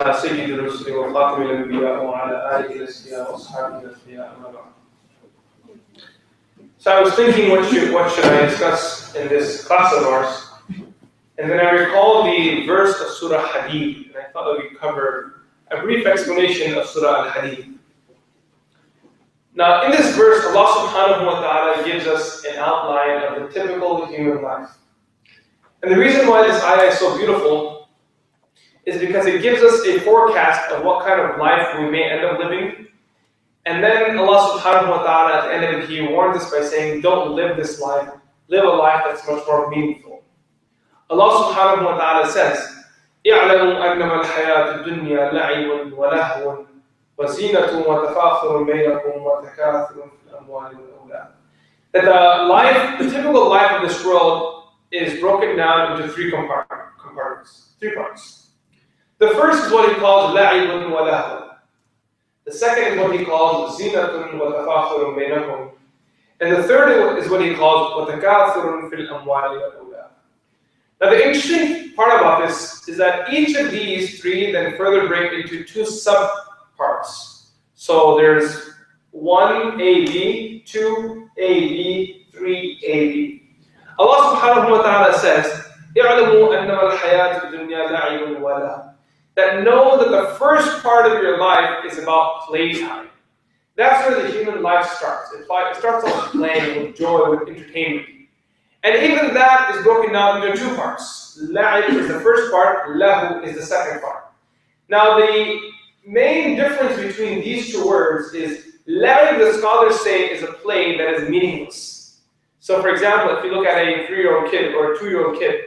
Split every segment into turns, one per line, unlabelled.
سيد الرسل وخاتم الأنبياء وعلى آله الأصفياء وأصحابه الأصفياء أما بعد. So I was thinking, what should I discuss in this class of ours? And then I recalled the verse of Surah Hadid, and I thought that we'd cover a brief explanation of Surah Al-Hadid. Now, in this verse, Allah subhanahu wa ta'ala gives us an outline of the typical human life. And the reason why this ayah is so beautiful is because it gives us a forecast of what kind of life we may end up living. And then Allah subhanahu wa ta'ala at the end of it, He warns us by saying, don't live this life, live a life that's much more meaningful. Allah subhanahu wa ta'ala says, اعلموا أنما الحياة الدنيا لعب ولهو وزينة وتفاخر بينكم وتكاثر في الأموال والأولاد. That the typical life of this world is broken down into three compartments, three parts. The first is what he calls لعب ولهو. The second is what he calls زينة وتفاخر بينكم. And the third is what he calls وتكاثر في الأموال والأولاد. Now the interesting part about this is that each of these three then further break into two subparts. So there's 1AB, 2AB, 3AB. Allah subhanahu wa ta'ala says, اعلموا أنما الحياة الدنيا لعب ولهو. That know that the first part of your life is about playtime. That's where the human life starts. It starts off playing, with joy, with entertainment. And even that is broken down into two parts. La'ib is the first part, lahu is the second part. Now the main difference between these two words is la'ib, the scholars say, is a play that is meaningless. So for example, if you look at a 3-year-old kid or a 2-year-old kid,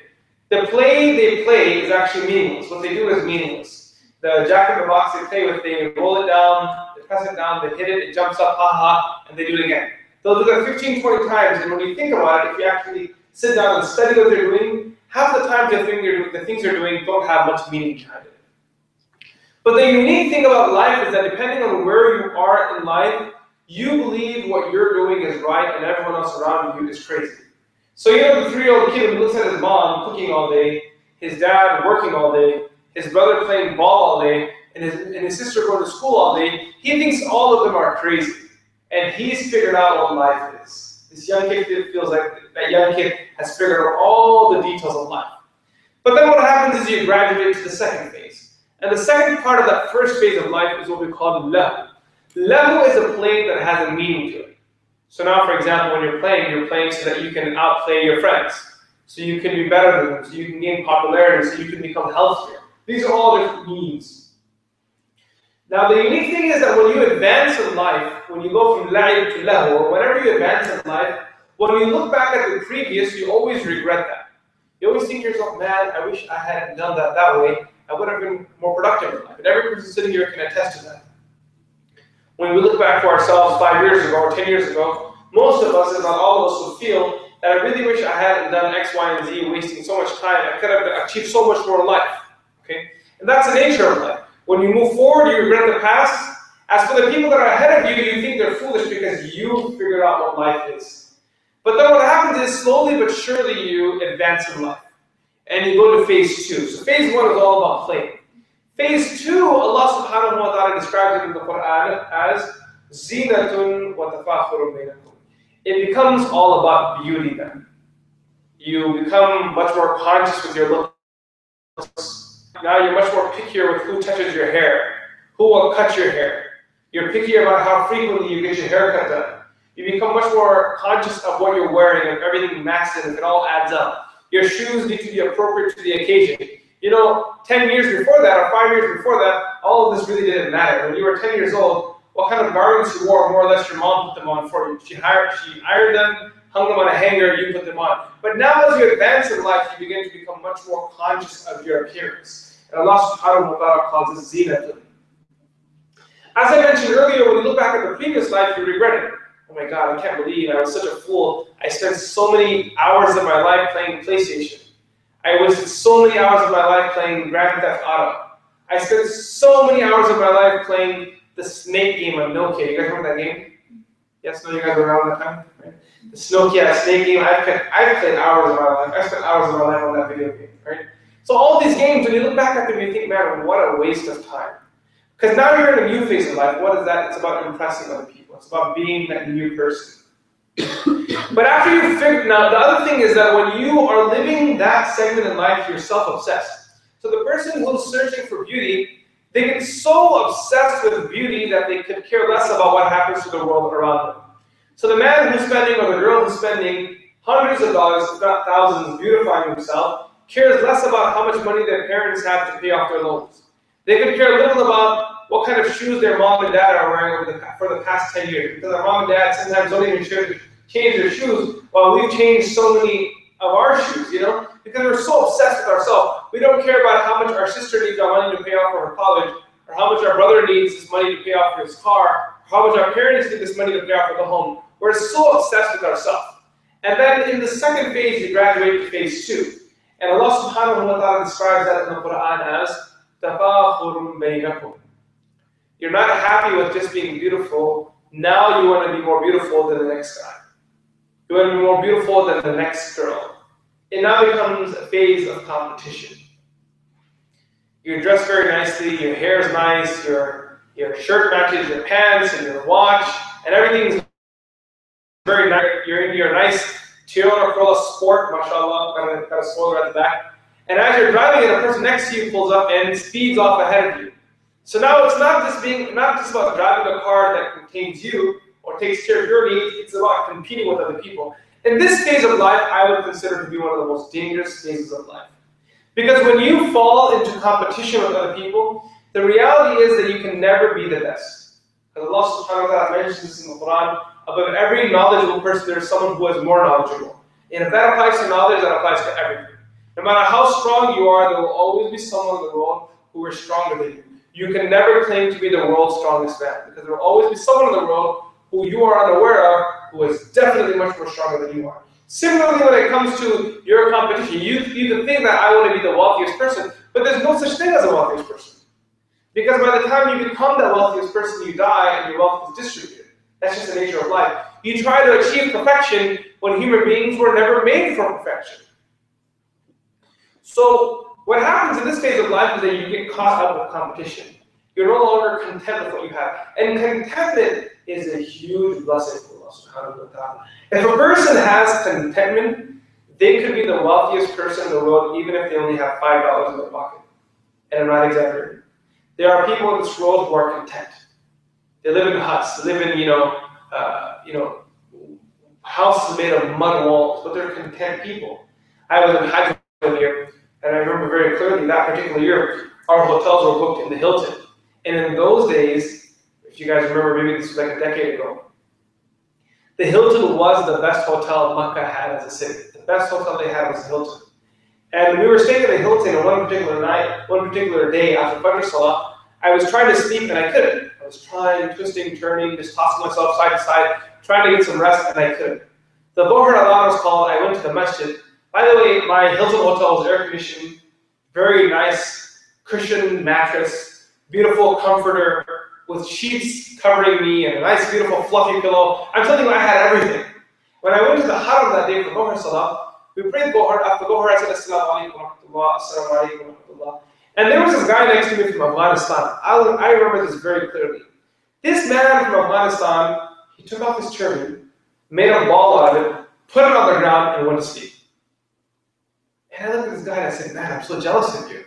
the play they play is actually meaningless. What they do is meaningless. The jack-in-the-box they play with, they roll it down, they press it down, they hit it, it jumps up, ha-ha, and they do it again. They'll do that 15, 20 times, and when you think about it, if you actually sit down and study what they're doing, half the time the things they're doing don't have much meaning behind it. But the unique thing about life is that depending on where you are in life, you believe what you're doing is right and everyone else around you is crazy. So you know the 3-year-old kid who looks at his mom cooking all day, his dad working all day, his brother playing ball all day, and his sister going to school all day, he thinks all of them are crazy. And he's figured out what life is. This young kid feels like that young kid has figured out all the details of life. But then what happens is you graduate to the second phase. And the second part of that first phase of life is what we call lahu. Lahu is a play that has a meaning to it. So now, for example, when you're playing so that you can outplay your friends. So you can be better than them, so you can gain popularity, so you can become healthier. These are all different means. Now the unique thing is that when you advance in life, when you go from la'ib to lahu, or whenever you advance in life, when you look back at the previous, you always regret that. You always think to yourself, man, I wish I hadn't done that way. I would have been more productive in life. And every person sitting here can attest to that. When we look back to ourselves 5 years ago or 10 years ago, most of us, if not all of us, would feel that I really wish I hadn't done X, Y, and Z, wasting so much time. I could have achieved so much more in life. Okay? And that's the nature of life. When you move forward, you regret the past. As for the people that are ahead of you, you think they're foolish because you figured out what life is. But then what happens is slowly but surely you advance in life. And you go to phase 2. So phase 1 is all about playing. Phase 2, Allah subhanahu wa ta'ala describes it in the Quran as zinatun wa tafakhurun bainakum. It becomes all about beauty then. You become much more conscious with your looks. Now you're much more pickier with who touches your hair, who will cut your hair. You're pickier about how frequently you get your haircut done. You become much more conscious of what you're wearing and everything matches and it all adds up. Your shoes need to be appropriate to the occasion. You know, 10 years before that or 5 years before that, all of this really didn't matter. When you were 10 years old, what kind of garments you wore, more or less your mom put them on for you. She ironed them, hung them on a hanger, you put them on. But now as you advance in life, you begin to become much more conscious of your appearance. And Allah subhanahu wa ta'ala calls it zinatun. As I mentioned earlier, when you look back at the previous life, you regret it. Oh my God, I can't believe I was such a fool. I spent so many hours of my life playing PlayStation. I wasted so many hours of my life playing Grand Theft Auto. I spent so many hours of my life playing the snake game on Nokia. You guys remember that game? Yes, no, you guys were around that time? Right? The Nokia snake game, I've played hours of my life. I spent hours of my life on that video game, right? So all these games, when you look back at them, you think, man, what a waste of time. Because now you're in a new phase of life. What is that? It's about impressing other people. It's about being that new person. But after you figure, now the other thing is that when you are living that segment in life, you're self-obsessed. So the person who's searching for beauty, they get so obsessed with beauty that they could care less about what happens to the world around them. So the man who's spending, or the girl who's spending hundreds of dollars, if not thousands, beautifying himself, cares less about how much money their parents have to pay off their loans. They could care little about what kind of shoes their mom and dad are wearing for the past 10 years. Because our mom and dad sometimes don't even change their shoes, while we've changed so many of our shoes, you know? Because we're so obsessed with ourselves. We don't care about how much our sister needs our money to pay off for her college, or how much our brother needs this money to pay off for his car, or how much our parents need this money to pay off for the home. We're so obsessed with ourselves. And then in the second phase, you graduate to phase 2. And Allah subhanahu wa ta'ala describes that in the Quran as تَفَاخُرٌ بَيْنَكُمْ. You're not happy with just being beautiful. Now you want to be more beautiful than the next guy. You want to be more beautiful than the next girl. It now becomes a phase of competition. You dress very nicely, your hair is nice, your shirt matches your pants and your watch, and everything's very nice. You're in your nice Toyota Corolla Sport, mashallah, got a spoiler at the back. And as you're driving it, a person next to you pulls up and speeds off ahead of you. So now it's not just about driving a car that contains you or takes care of your needs, it's about competing with other people. In this phase of life, I would consider to be one of the most dangerous phases of life. Because when you fall into competition with other people, the reality is that you can never be the best. Because Allah subhanahu wa ta'ala mentions this in the Quran, above every knowledgeable person, there is someone who is more knowledgeable. And if that applies to knowledge, that applies to everything. No matter how strong you are, there will always be someone in the world who is stronger than you. You can never claim to be the world's strongest man, because there will always be someone in the world who you are unaware of who is definitely much more stronger than you are. Similarly, when it comes to your competition, you can think that I want to be the wealthiest person, but there's no such thing as a wealthiest person. Because by the time you become that wealthiest person, you die and your wealth is distributed. That's just the nature of life. You try to achieve perfection when human beings were never made for perfection. So what happens in this phase of life is that you get caught up with competition. You're no longer content with what you have. And contentment is a huge blessing for Allah subhanahu wa ta'ala. If a person has contentment, they could be the wealthiest person in the world even if they only have $5 in their pocket. And I'm not exaggerating. There are people in this world who are content. They live in huts, they live in, houses made of mud walls, but they're content people. I was in Hajj one year, and I remember very clearly that particular year, our hotels were booked in the Hilton. And in those days, if you guys remember, maybe this was like a decade ago, the Hilton was the best hotel Makkah had as a city. The best hotel they had was the Hilton. And we were staying at the Hilton on one particular day after Fajr Salah. I was trying to sleep and I couldn't. I was trying, twisting, turning, just tossing myself side to side, trying to get some rest, and I couldn't. The Dhuhr Adhan was called. I went to the masjid. By the way, my Hilton hotel was air conditioned, very nice, cushioned mattress, beautiful comforter with sheets covering me and a nice, beautiful, fluffy pillow. I'm telling you, I had everything. When I went to the Haram that day for Dhuhr Salah, we prayed Dhuhr. After Dhuhr, I said, Assalamu alaikum wa rahmatullah, Assalamu alaikum wa rahmatullah. And there was this guy next to me from Afghanistan. I remember this very clearly. This man from Afghanistan, he took off his turban, made a ball out of it, put it on the ground, and went to sleep. And I looked at this guy and I said, man, I'm so jealous of you.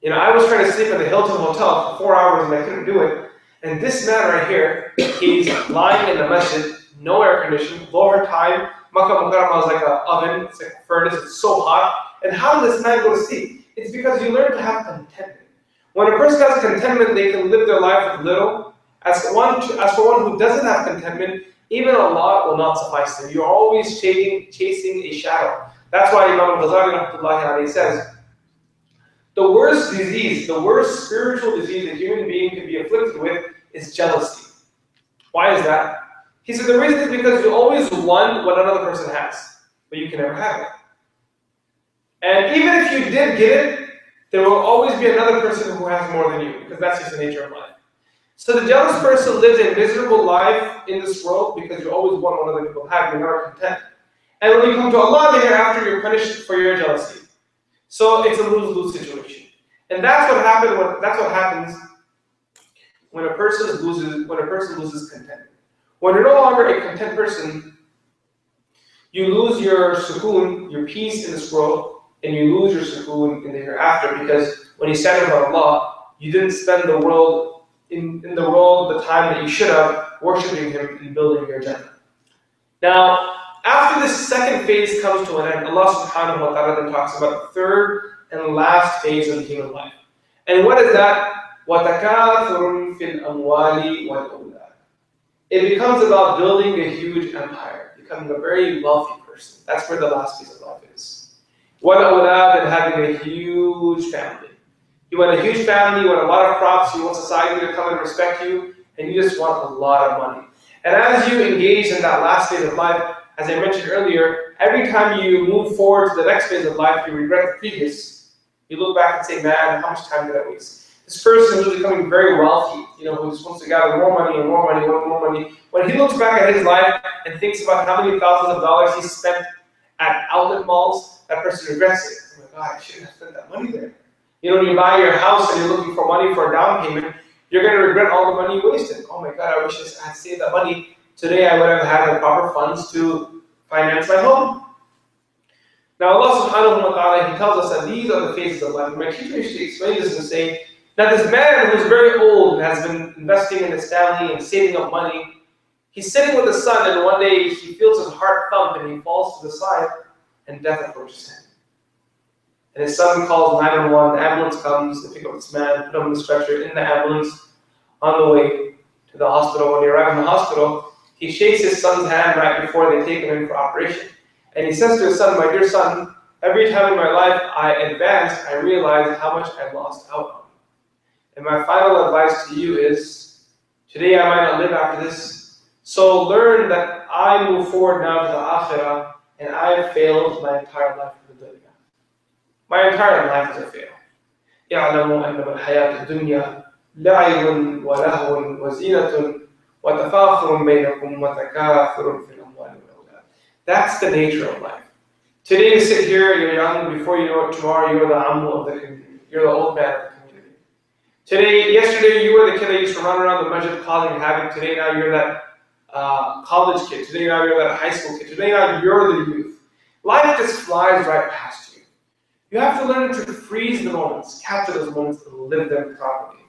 You know, I was trying to sleep at the Hilton Hotel for 4 hours and I couldn't do it. And this man right here, he's lying in the masjid, no air conditioning, Dhuhr time. Makkah Mukarramah is like an oven, it's like a furnace, it's so hot. And how did this man go to sleep? It's because you learn to have contentment. When a person has contentment, they can live their life with little. As for one who doesn't have contentment, even a lot will not suffice them. You're always chasing a shadow. That's why Imam Ghazali says, the worst disease, the worst spiritual disease a human being can be afflicted with is jealousy. Why is that? He said the reason is because you always want what another person has, but you can never have it. And even if you did get it, there will always be another person who has more than you, because that's just the nature of life. So the jealous person lives a miserable life in this world because you always want what other people have, you're never content. And when you come to Allah the hereafter, you're punished for your jealousy. So it's a lose-lose situation. And that's what happens when a person loses contentment. When you're no longer a content person, you lose your sukoon, your peace in this world, and you lose your sukoon in the hereafter, because when you stand before Allah, you didn't spend the world in the world the time that you should have worshiping Him and building your Jannah. Now, after this second phase comes to an end, Allah subhanahu wa ta'ala then talks about the third and last phase of the human life. And what is that? وَتَكَاثُرٌ فِي الْأَمْوَالِ وَالْأَوْلَادِ. It becomes about building a huge empire, becoming a very wealthy person. That's where the last phase of life is. وَالْأَوْلَادِ, and having a huge family. You want a huge family, you want a lot of crops, you want society to come and respect you, and you just want a lot of money. And as you engage in that last phase of life, as I mentioned earlier, every time you move forward to the next phase of life, you regret the previous. You look back and say, man, how much time did I waste? This person who's becoming very wealthy, who just wants to gather more money and more money and more money. When he looks back at his life and thinks about how many thousands of dollars he spent at outlet malls, that person regrets it. Oh my God, I shouldn't have spent that money there. When you buy your house and you're looking for money for a down payment, you're going to regret all the money you wasted. Oh my God, I wish I had saved that money. Today I would have had the proper funds to finance my home. Now Allah subhanahu wa ta'ala, He tells us that these are the phases of life. My teacher used to explain this and say, now this man who's very old and has been investing in his family and saving up money, he's sitting with his son, and one day he feels his heart thump and he falls to the side and death approaches him. And his son calls 911, the ambulance comes, they pick up this man, put him on the stretcher in the ambulance on the way to the hospital. When he arrives in the hospital, he shakes his son's hand right before they take him in for operation. And he says to his son, my dear son, every time in my life I advance, I realize how much I lost out on. And my final advice to you is, today I might not live after this, so learn that I move forward now to the akhirah, and I have failed my entire life in the dunya. My entire life is a fail. يَعْلَمُوا أَنَّمَا الْحَيَاةُ الدُّنْيَا لَعِبٌ وَلَهْوٌ وَزِينَةٌ وَتَفَاخُرٌ بَيْنَكُمْ وَتَكَاثُرٌ فِي الْأَمْوَالِ وَالْأَوْلَادِ. That's the nature of life. Today you sit here, you're young, before you know it, tomorrow you're the ammu of the community. You're the old man of the community. Yesterday you were the kid that used to run around the masjid causing havoc. Today now you're that college kid. Today now you're that high school kid. Today now you're the youth. Life just flies right past you. You have to learn to freeze the moments, capture those moments, and live them properly.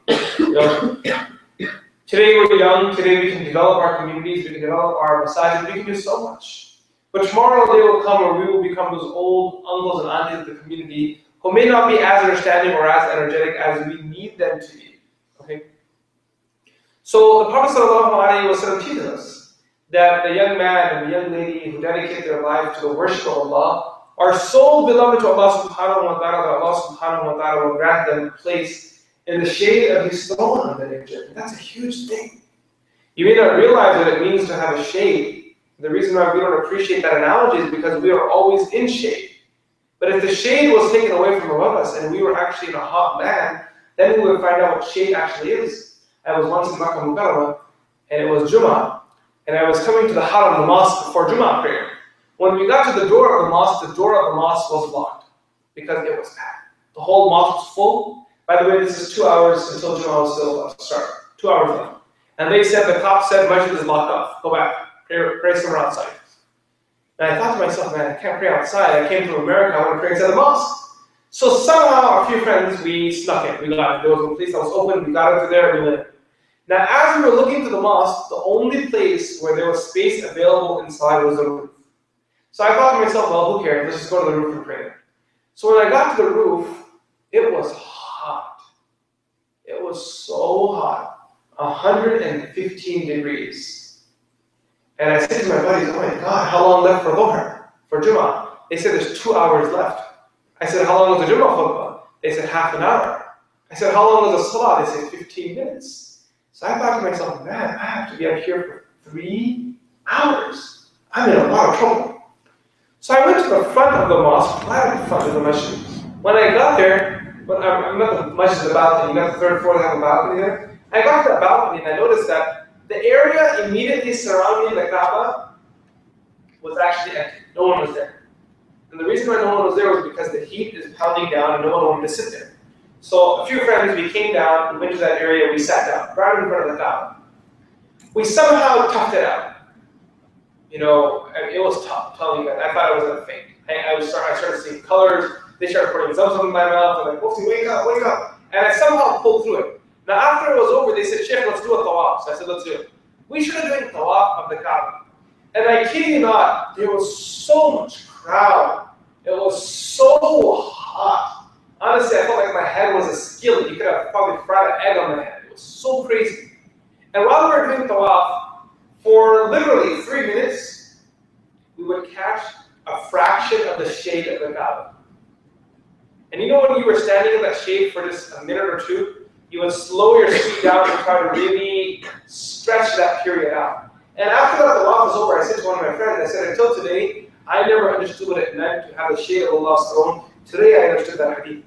Today we're young. Today we can develop our communities. We can develop our masajid. We can do so much. But tomorrow a day will come where we will become those old uncles and aunties of the community who may not be as understanding or as energetic as we need them to be. Okay? So the Prophet ﷺ teaches us that the young man and the young lady who dedicate their life to the worship of Allah are so beloved to Allah subhanahu wa ta'ala that Allah subhanahu wa ta'ala will grant them a place in the shade of His throne on the day of judgment. That's a huge thing. You may not realize what it means to have a shade. The reason why we don't appreciate that analogy is because we are always in shade. But if the shade was taken away from above us and we were actually in a hot land, then we would find out what shade actually is. I was once in Makkah Mukarramah, and it was Jummah, and I was coming to the Haram, the mosque, for Jummah prayer. When we got to the door of the mosque was locked because it was packed. The whole mosque was full. By the way, this is 2 hours until Jummah was still about to start. 2 hours left. And they said, the cop said, masjid is locked off. Go back. Pray somewhere outside. And I thought to myself, man, I can't pray outside. I came from America, I want to pray inside the mosque. So somehow, a few friends, we snuck in. We got it. There was a place that was open, we got into there, we went in. Now, as we were looking to the mosque, the only place where there was space available inside was the roof. So I thought to myself, well, who cares? Let's just go to the roof and pray. So when I got to the roof, it was hot. It was so hot. 115 degrees. And I said to my buddies, oh my God, how long left for Dhuhr, for Jummah? They said there's 2 hours left. I said, how long was the Jummah khutbah? They said half an hour. I said, how long was the salah? They said 15 minutes. So I thought to myself, man, I have to be up here for 3 hours. I'm in a lot of trouble. So I went to the front of the mosque, right at the front of the masjid. When I got there, I'm not the masjid, the balcony, you got the third floor to have a balcony there. I got to that balcony and I noticed that the area immediately surrounding the Kaaba was actually empty. No one was there. And the reason why no one was there was because the heat is pounding down and no one wanted to sit there. So a few friends, we came down, we went to that area, we sat down, right in front of the Kaaba. We somehow toughed it out. You know, it was tough, telling you guys. I thought I was going to faint. I started seeing colors. They started putting something in my mouth. I'm like, Mufti, wake up, wake up. And I somehow pulled through it. Now, after it was over, they said, Sheikh, let's do a tawaf. So I said, let's do it. We should have done tawaf of the Kaaba. And I kid you not, there was so much crowd. It was so hot. Honestly, I felt like my head was a skillet. You could have probably fried an egg on my head. It was so crazy. And while we were doing tawaf, for literally 3 minutes, we would catch a fraction of the shade of the Kaaba. And you know when you were standing in that shade for just a minute or two, you would slow your speed down and try to really stretch that period out. And after that tawaf was over, I said to one of my friends, I said, until today, I never understood what it meant to have the shade of Allah's throne. Today I understood that hadith.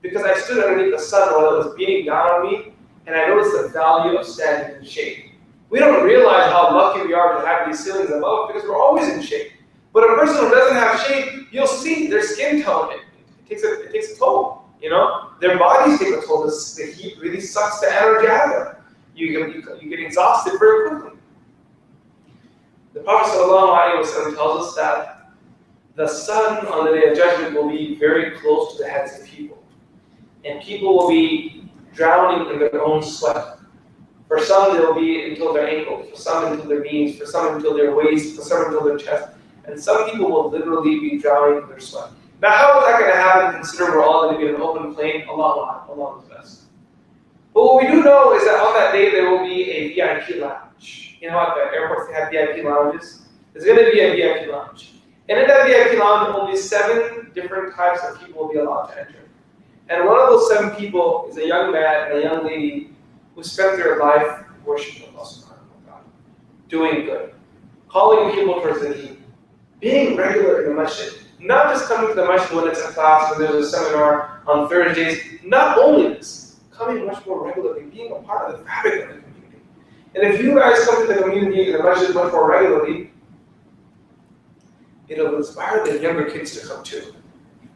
Because I stood underneath the sun while it was beating down on me, and I noticed the value of standing in shade. We don't realize how lucky we are to have these ceilings above because we're always in shade. But a person who doesn't have shade, you'll see their skin tone. It takes a toll. You know, their bodies take a toll. The heat really sucks the energy out of them. You get exhausted very quickly. The Prophet ﷺ tells us that the sun on the day of judgment will be very close to the heads of people. And people will be drowning in their own sweat. For some, they will be until their ankles, for some until their knees, for some until their waist, for some until their chest. And some people will literally be drowning in their sweat. Now, how is that going to happen, considering we're all going to be in an open plain? Allah knows best. But what we do know is that on that day, there will be a VIP lounge. You know what, the airports, they have VIP lounges. There's going to be a VIP lounge. And in that VIP lounge, only 7 different types of people will be allowed to enter. And one of those 7 people is a young man and a young lady who spent their life worshiping Allah subhanahu wa ta'ala, doing good, calling people towards the deen, being regular in the masjid, not just coming to the masjid when it's a class, when there's a seminar on Thursdays, not only this, coming much more regularly, being a part of the fabric of the community. And if you guys come to the community in the masjid much more regularly, it'll inspire the younger kids to come too.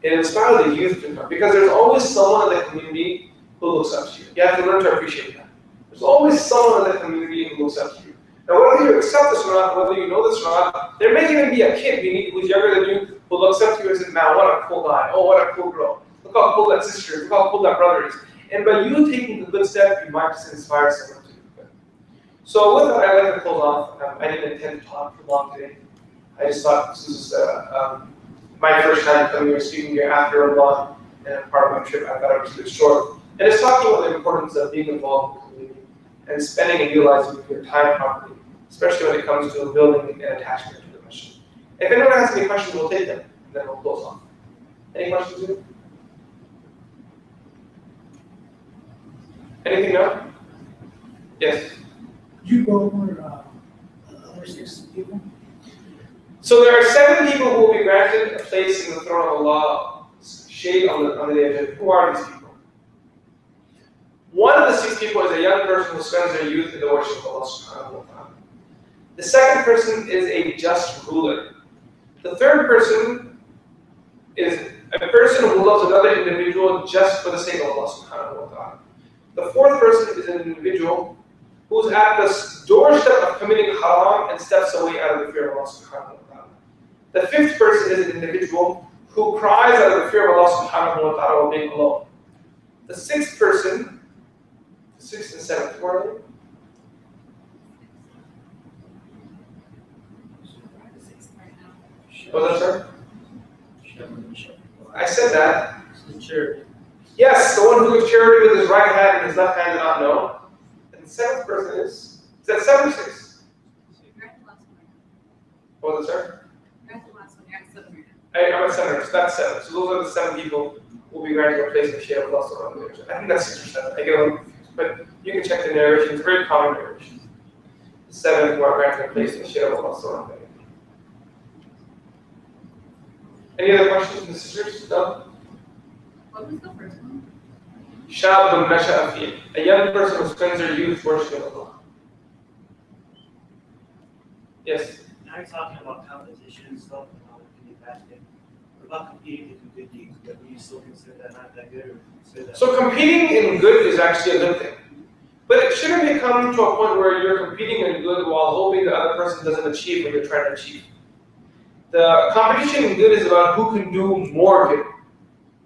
It'll inspire the youth to come, because there's always someone in the community who looks up to you. You have to learn to appreciate that. There's always someone in the community who looks up to you. Now, whether you accept this or not, whether you know this or not, there may even be a kid who's younger than you who looks up to you and says, "Man, what a cool guy! Oh, what a cool girl! Look how cool that sister is! Look how cool that brother is!" And by you taking the good step, you might just inspire someone to do good. So, with that, I'd like to close off. I didn't intend to talk too long today. I just thought this was my first time coming here, speaking here after Ramadan, and part of my trip. I thought I would keep it short. And it's talking about the importance of being involved in the community and spending and utilizing your time properly, especially when it comes to building an attachment to the mission. If anyone has any questions, we'll take them, and then we'll close off. Any questions here? Anything now? Yes?
Could you go over the other 6 people?
So there are 7 people who will be granted a place in the throne of Allah, shade on the day of judgment. Who are these people? One of the 6 people is a young person who spends their youth in the worship of Allah subhanahu wa ta'ala. The second person is a just ruler. The third person is a person who loves another individual just for the sake of Allah subhanahu wa ta'ala. The fourth person is an individual who's at the doorstep of committing haram and steps away out of the fear of Allah subhanahu wa ta'ala. The fifth person is an individual who cries out of the fear of Allah subhanahu wa ta'ala while being alone. The sixth person, the 6th and 7th, who are they? What was that, sir? I said that.
Charity.
Yes, the one who gives charity with his right hand and his left hand did not know. And the 7th person is that 7 or 6? What was it, sir? I'm at 7, so that's 7. So those are the 7 people who will be granted a place in the shade of Allah. I think that's 6 or 7. I get a little confused, but you can check the narration. It's a very common narration. The 7 who are granted a place in the shade of Allah. Any other questions from the sisters? No?
What was the first one?
Shabun nasha'a fi, a young person who spends their youth worshiping Allah. Yes?
Now you're talking about competition and stuff and how it can be bad thing. about competing in good deeds? But you still consider that not that good, or consider that?
So competing in good is actually a good thing. But it shouldn't become to a point where you're competing in good while hoping the other person doesn't achieve what you're trying to achieve. The competition in good is about who can do more good.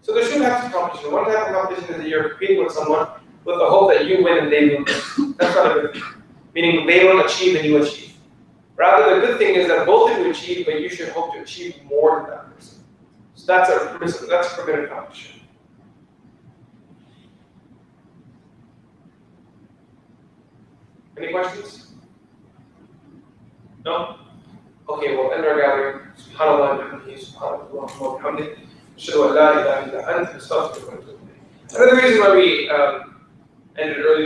So there should have some competition. One type of competition is that you're competing with someone with the hope that you win and they lose. That's not a good thing. Meaning they don't achieve and you achieve. Rather, the good thing is that both of you achieve, but you should hope to achieve more than that person. So that's a permitted competition. Any questions? No? Okay, we'll end our gathering. SubhanAllah wa bihamdihi, subhanallah wa bihamdihi. Ashhadu an la ilaha illa anta, astaghfiruka wa atubu ilayk. Another reason why we ended early